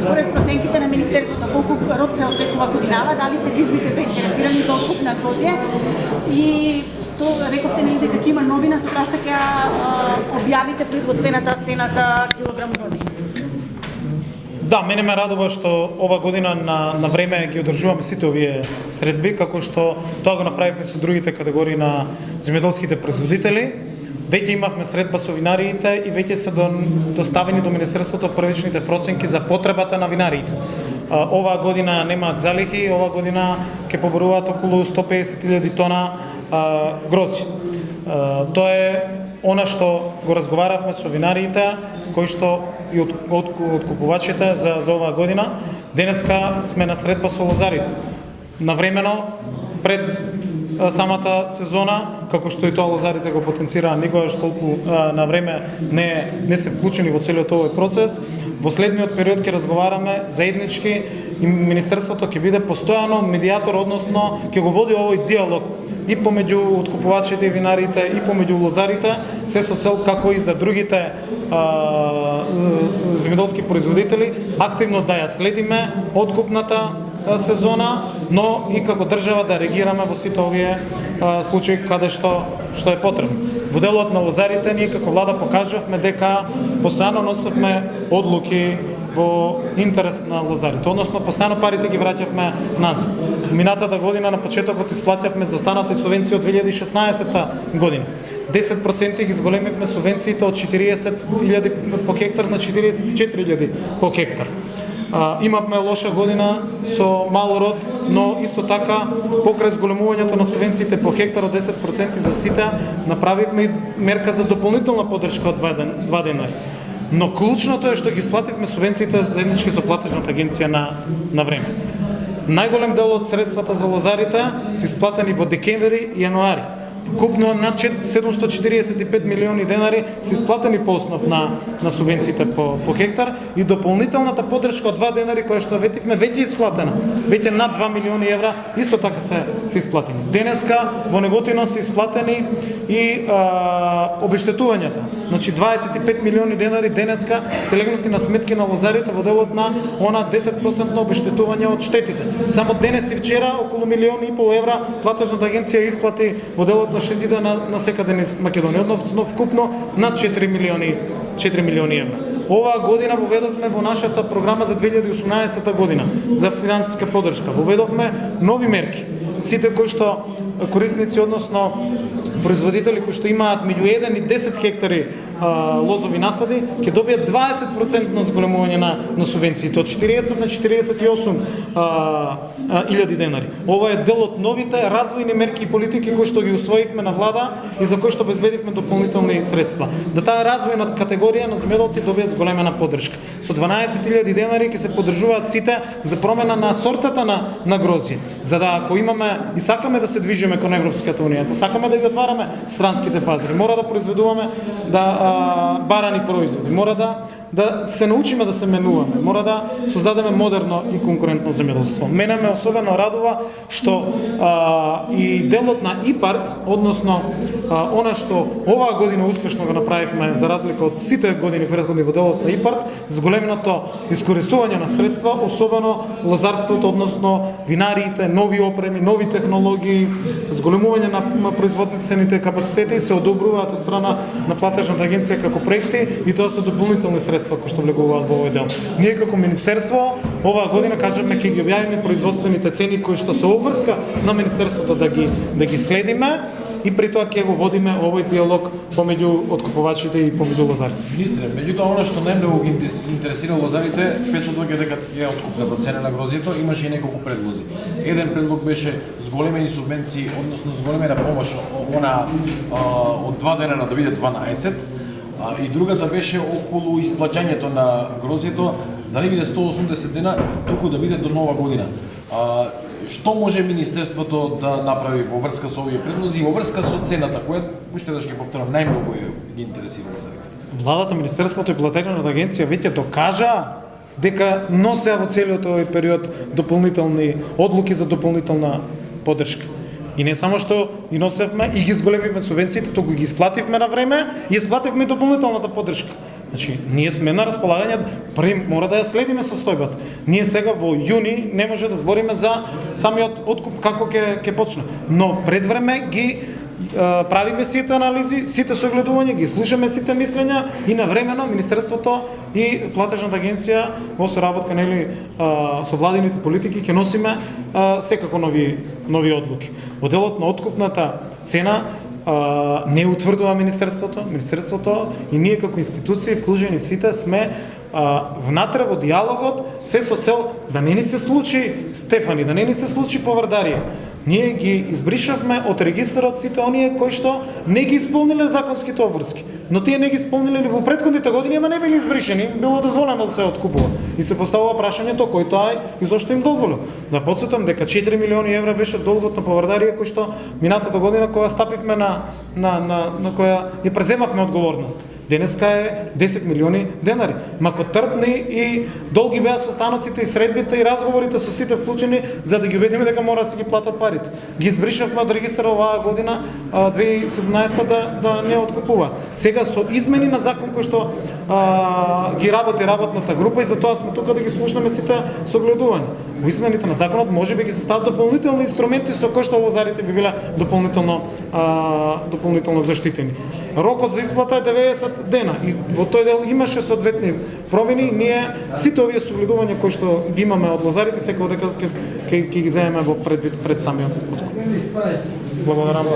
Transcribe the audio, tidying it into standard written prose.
Според проценките на Министерството, колку род се очекува годинава, дали се дизбите заинтересирани за откуп на грозје и што рековте ни дека има новина со тоа што ќе објавите производствената цена за килограм грозје. Да, мене ме радува што ова година на време ги одржуваме сите овие средби, како што тоа го направивме со другите категории на земјоделските производители. Веќе имавме средба со винариите и веќе се доставени до Министерството првичните проценки за потребата на винариите. Оваа година немаат залихи, оваа година ќе поборуваат околу 150.000 тона грозје. Тоа е она што го разговаравме со винариите, кои што и откупувачите за оваа година. Денеска сме на средба со лозарите. Навремено, пред самата сезона, како што и тоа лозарите го потенцираа, никогаш толку на време не се вклучени во целиот овој процес. Во следниот период ќе разговараме заеднички и Министерството ќе биде постојано медијатор, односно ќе го води овој диалог и помеѓу откупувачите и винарите и помеѓу лозарите, се со цел како и за другите земјоделски производители активно да ја следиме откупната сезона, но и како држава да реагираме во сите овие случаи каде што е потребно. Во делот на лозарите ние како влада покажавме дека постојано носевме одлуки во интерес на лозарите, односно постојано парите ги враќавме назад. Минатата година на почетокот исплатјавме за останати субвенции од 2016 година. 10% ги зголемивме субвенциите од 40.000 по хектар на 44.000 по хектар. Имавме лоша година со мал род, но исто така покрај зголемувањето на субвенциите по хектар од 10% за сите, направивме мерка за дополнителна поддршка од 2 денари. Но клучното е што ги исплативме субвенциите заеднички со платежната агенција на време. Најголем дел од средствата за лозарите се исплатени во декември и јануари. Купно над 745 милиони денари се исплатени по основ на субвенциите по хектар и дополнителната поддршка од 2 денари која што ветивме веќе исплатена. Веќе над 2 милиони евра исто така се исплатени. Денеска во Неготино се исплатени и обештетувањата. Значи 25 милиони денари денеска се легнати на сметки на лозарите во делот на она 10% обештетување од штетите. Само денес и вчера околу 1,5 милиони евра платежната агенција исплати во делот на штетите на секаде низ Македонија, односно вкупно над 4 милиони евра. Оваа година воведовме во нашата програма за 2018 година за финансиска поддршка. Воведовме нови мерки. Сите кои што корисници, односно производители кои што имаат меѓу 1 и 10 хектари лозови насади, ќе добијат 20% зголемување на субвенциите од 40 на 48 илјади денари. Ова е дел од новите развојни мерки и политики кои што ги усвоивме на влада и за кои што обезбедивме дополнителни средства. Да таа развојна категорија на земјоделци добија зголемена поддршка. Со 12.000 денари ќе се поддржуваат сите за промена на сортата на грозје. За да ако имаме и сакаме да се движиме кон Европската унија, ако сакаме да ги отвараме странските пазари, мора да произведуваме барани производи, мора да се научиме да се менуваме, мора да создадеме модерно и конкурентно земјоделство. Мене ме особено радува што и делот на ИПАРД, односно она што оваа година успешно го направивме за разлика од сите години претходни во делот на ИПАРД, зголеменото искористување на средства, особено лозарството, односно винариите, нови опреми, нови технологии, зголемување на производствените капацитети се одобруваат од страна на платежната агенција како проекти и тоа се дополнителни средства кои што влегуваат во овој дел. Ние како министерство оваа година кажаме ќе ги објавиме производствените цени кои што се обврска на министерството да ги следиме и при тоа ќе го водиме овој диалог помеѓу откупувачите и помеѓу лозарите. Министре, меѓутоа она што најмногу ги интересира лозарите, печот доаѓа дека е откупната цена на грозјето, имаше и неколку предлози. Еден предлог беше зголемени субвенции, односно зголемена помош од 2 дена да биде 12, и другата беше околу исплаќањето на грозјето да не биде 180 дена, туку да биде до нова година. Што може Министерството да направи во врска со овие предлози и во врска со цената, која, уште да ќе повторам, најмногу ги интересира лозарите? Владата, Министерството и платежната агенција веќе докажа дека носеа во целиот овој период дополнителни одлуки за дополнителна поддршка. И не само што ги носевме и ги зголемивме субвенциите, туку ги исплативме на време и исплативме дополнителната поддршка. Значи, ние сме на располагање, први мора да ја следиме состојбата. Ние сега во јуни не може да збориме за самиот откуп како ќе почне. Но пред време ги правиме сите анализи, сите согледувања, ги слушаме сите мислења и навремено Министерството и платежната агенција во соработка нели со владините политики ќе носиме секако нови одлуки. Во делот на откупната цена не утврдува Министерството и ние како институции вклучени сите сме внатре во диалогот, се со цел да не ни се случи Стефани, да не ни се случи Поврдарија. Ние ги избришавме од регистарот сите оние кои што не ги исполниле законските обврски. Но тие не ги исполниле во претходните години, ама не били избришени, било дозволено да се откупува. И се поставува прашањето кој тоа и зошто им дозволил. Да потсетам дека 4 милиони евра беше долгот на Поврдарија кој што минатата година кога стапивме на која ја преземавме одговорност. Денеска е 10 милиони денари. Мако трпни и долги беа состаноците и средбите и разговорите со сите вклучени за да ги убедиме дека мора да се ги платат парите. Ги избришавме од регистар оваа година 2017 да не откупува. Сега со измени на закон кој што ги работи работната група и затоа сме тука да ги слушнеме сите согледувања. Во измените на законот можеби ги се стават дополнителни инструменти со кои што лозарите би биле дополнително заштитени. Рокот за исплата е 90 дена и во тој дел имаше соодветни промени. Ние сите овие согледувања кои што ги имаме од лозарите секој дека ќе ги земеме во предвид пред самиот откуп. Благодарам.